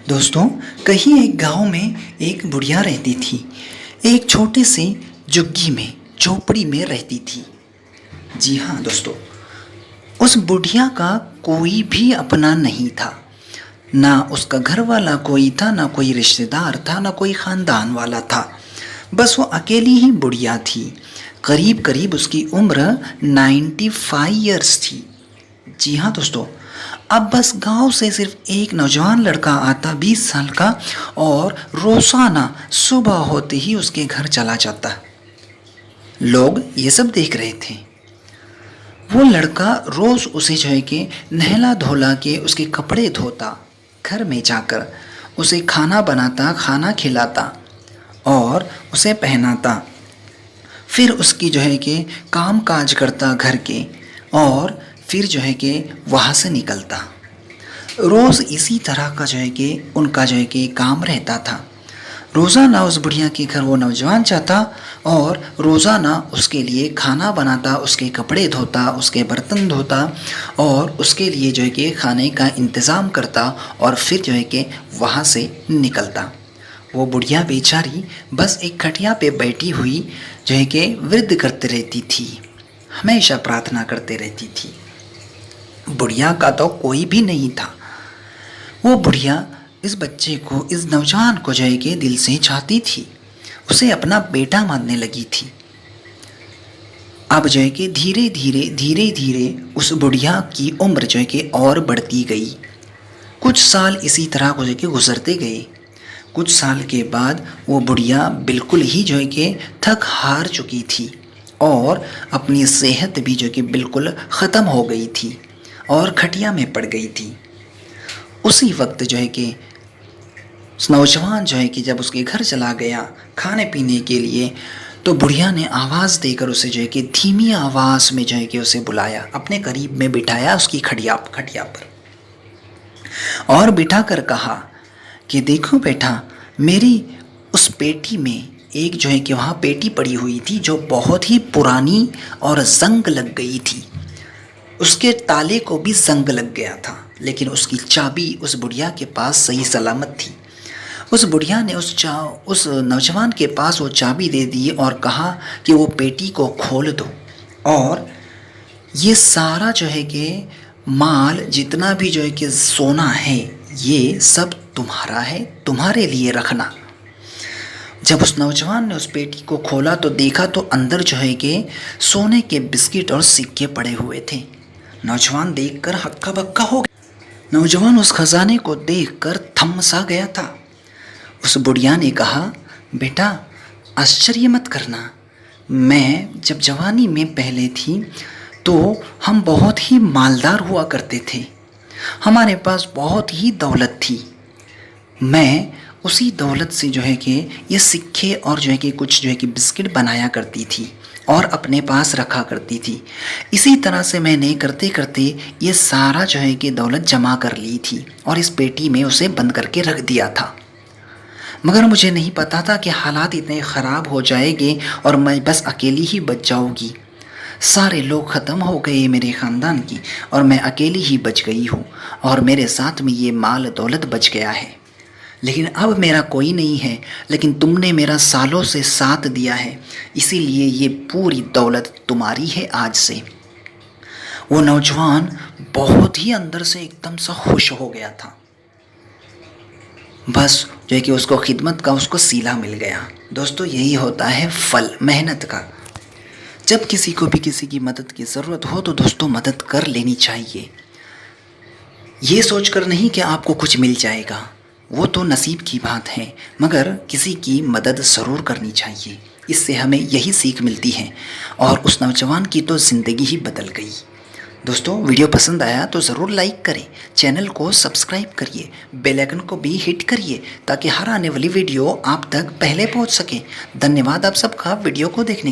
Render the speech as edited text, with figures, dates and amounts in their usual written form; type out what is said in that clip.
दोस्तों, कहीं एक गांव में एक बुढ़िया रहती थी। एक छोटे से झुग्गी में, झोपड़ी में रहती थी। जी हाँ दोस्तों, उस बुढ़िया का कोई भी अपना नहीं था। ना उसका घर वाला कोई था, ना कोई रिश्तेदार था, ना कोई ख़ानदान वाला था। बस वो अकेली ही बुढ़िया थी। करीब करीब उसकी उम्र 95 ईयर्स थी। जी हाँ दोस्तों, अब बस गांव से सिर्फ एक नौजवान लड़का आता 20 साल का, और रोज़ाना सुबह होते ही उसके घर चला जाता। लोग ये सब देख रहे थे। वो लड़का रोज़ उसे जो है कि नहला धोला के उसके कपड़े धोता, घर में जाकर उसे खाना बनाता, खाना खिलाता और उसे पहनाता। फिर उसकी जो है कि काम काज करता घर के, और फिर जो है कि वहाँ से निकलता। रोज़ इसी तरह का जो है कि उनका जो है कि काम रहता था। रोज़ाना उस बुढ़िया के घर वो नौजवान जाता और रोज़ाना उसके लिए खाना बनाता, उसके कपड़े धोता, उसके बर्तन धोता और उसके लिए जो है कि खाने का इंतज़ाम करता, और फिर जो है कि वहाँ से निकलता। वो बुढ़िया बेचारी बस एक खटिया पे बैठी हुई जो है कि वृद्ध करते रहती थी, हमेशा प्रार्थना करते रहती थी। बुढ़िया का तो कोई भी नहीं था। वो बुढ़िया इस बच्चे को, इस नौजवान को जो है कि दिल से चाहती थी, उसे अपना बेटा मानने लगी थी। अब जो है कि धीरे धीरे उस बुढ़िया की उम्र जो है कि और बढ़ती गई। कुछ साल इसी तरह को जो है कि गुजरते गए। कुछ साल के बाद वो बुढ़िया बिल्कुल ही जो है कि थक हार चुकी थी, और अपनी सेहत भी जो कि बिल्कुल ख़त्म हो गई थी और खटिया में पड़ गई थी। उसी वक्त जो है कि नौजवान जो है कि जब उसके घर चला गया खाने पीने के लिए, तो बुढ़िया ने आवाज़ देकर उसे जो है कि धीमी आवाज़ में जो है कि उसे बुलाया, अपने करीब में बिठाया उसकी खटिया पर, और बिठाकर कहा कि देखो बेटा, मेरी उस पेटी में एक जो है कि वहाँ पेटी पड़ी हुई थी जो बहुत ही पुरानी और जंग लग गई थी। उसके ताले को भी जंग लग गया था, लेकिन उसकी चाबी उस बुढ़िया के पास सही सलामत थी। उस बुढ़िया ने उस नौजवान के पास वो चाबी दे दी और कहा कि वो पेटी को खोल दो, और ये सारा जो है कि माल, जितना भी जो है कि सोना है, ये सब तुम्हारा है, तुम्हारे लिए रखना। जब उस नौजवान ने उस पेटी को खोला तो देखा तो अंदर जो है कि सोने के बिस्किट और सिक्के पड़े हुए थे। नौजवान देखकर हक्का बक्का हो गया। नौजवान उस खजाने को देखकर थम सा गया था। उस बुढ़िया ने कहा, बेटा आश्चर्य मत करना, मैं जब जवानी में पहले थी तो हम बहुत ही मालदार हुआ करते थे, हमारे पास बहुत ही दौलत थी। मैं उसी दौलत से जो है कि ये सिक्के और जो है कि कुछ जो है कि बिस्किट बनाया करती थी और अपने पास रखा करती थी। इसी तरह से मैंने करते करते ये सारा जो है कि दौलत जमा कर ली थी और इस पेटी में उसे बंद करके रख दिया था। मगर मुझे नहीं पता था कि हालात इतने ख़राब हो जाएंगे और मैं बस अकेली ही बच जाऊंगी। सारे लोग ख़त्म हो गए मेरे ख़ानदान की, और मैं अकेली ही बच गई हूँ, और मेरे साथ में ये माल दौलत बच गया है। लेकिन अब मेरा कोई नहीं है, लेकिन तुमने मेरा सालों से साथ दिया है, इसीलिए ये पूरी दौलत तुम्हारी है आज से। वो नौजवान बहुत ही अंदर से एकदम सा खुश हो गया था। बस जो है कि उसको खिदमत का उसको सीला मिल गया। दोस्तों, यही होता है फल मेहनत का। जब किसी को भी किसी की मदद की ज़रूरत हो तो दोस्तों मदद कर लेनी चाहिए। ये सोचकर नहीं कि आपको कुछ मिल जाएगा, वो तो नसीब की बात है, मगर किसी की मदद ज़रूर करनी चाहिए। इससे हमें यही सीख मिलती है, और उस नौजवान की तो ज़िंदगी ही बदल गई। दोस्तों, वीडियो पसंद आया तो ज़रूर लाइक करें, चैनल को सब्सक्राइब करिए, बेल आइकन को भी हिट करिए ताकि हर आने वाली वीडियो आप तक पहले पहुंच सके। धन्यवाद आप सबका वीडियो को देखने के लिए।